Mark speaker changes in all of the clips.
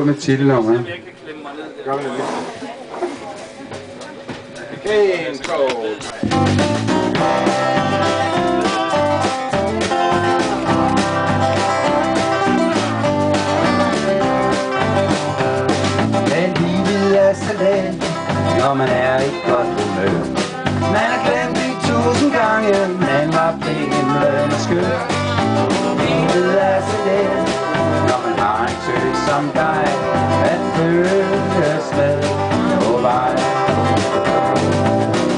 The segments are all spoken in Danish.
Speaker 1: med titelnummer.
Speaker 2: Gør vi det lidt. Intro.
Speaker 3: Men livet er sådan, når man er i godt humør. Man har glemt det 1000 gange, man var himlen og skør. Livet er sådan, når man har en tøs som dig, at føles med på vej.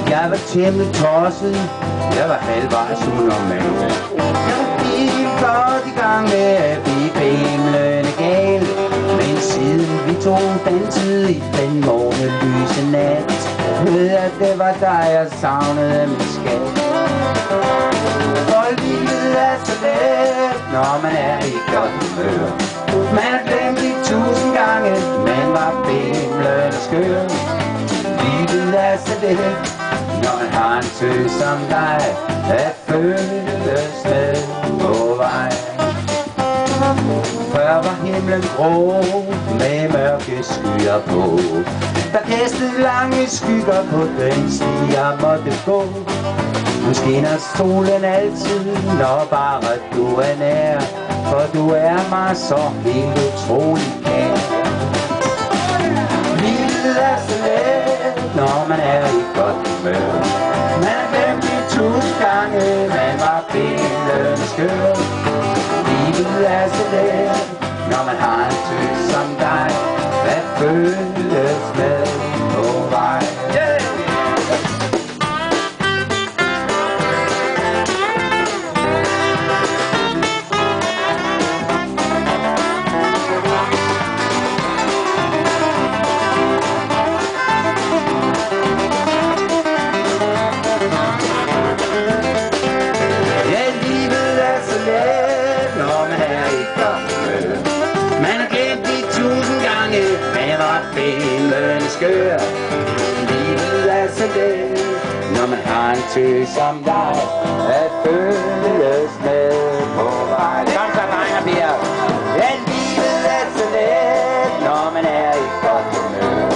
Speaker 3: Jeg var temmelig tosset, jeg var halvvejs unormal. Jeg var helt godt i gang med at blive himlen gal. Men siden vi tog dansede i den morgenlyse nat, ved at det var dig, jeg savnede min skat. For livet er så let, når man er i godt humør. Man har glemt det 1000 gange, man var himlen og skør. Livet er så let, når man har en tøs som dig, at føles med på vej. Før var himlen grå, med mørke skyer på. Der kastede lange skygger på den sti, jeg måtte gå. Nu skinner solen altid, når bare du er nær, for du er mig så helt utrolig kær. Livet er så let, når man er i godt humør. Man har glemt det 1000 gange, man var himlen skør. Livet er så let, når man har en tøs som dig, at føles med på vej. Skør. Livet er så let, når man har en tøs som dig, at føles med på vej. Kom så, drenge og piger. Ja, livet er så let, når man er i godt humør.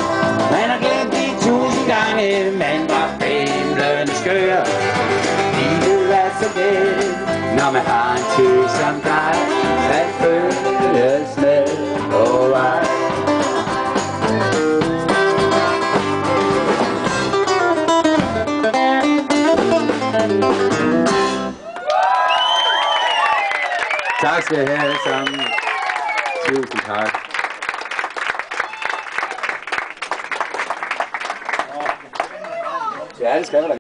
Speaker 3: Man har glemt de 1000 gange, man var himlen skør. Livet er så let, når man har en tøs som dig, at føles med på vej.
Speaker 1: Tak skal I have alle sammen. Tusind tak.
Speaker 3: Ja, det skal vi da.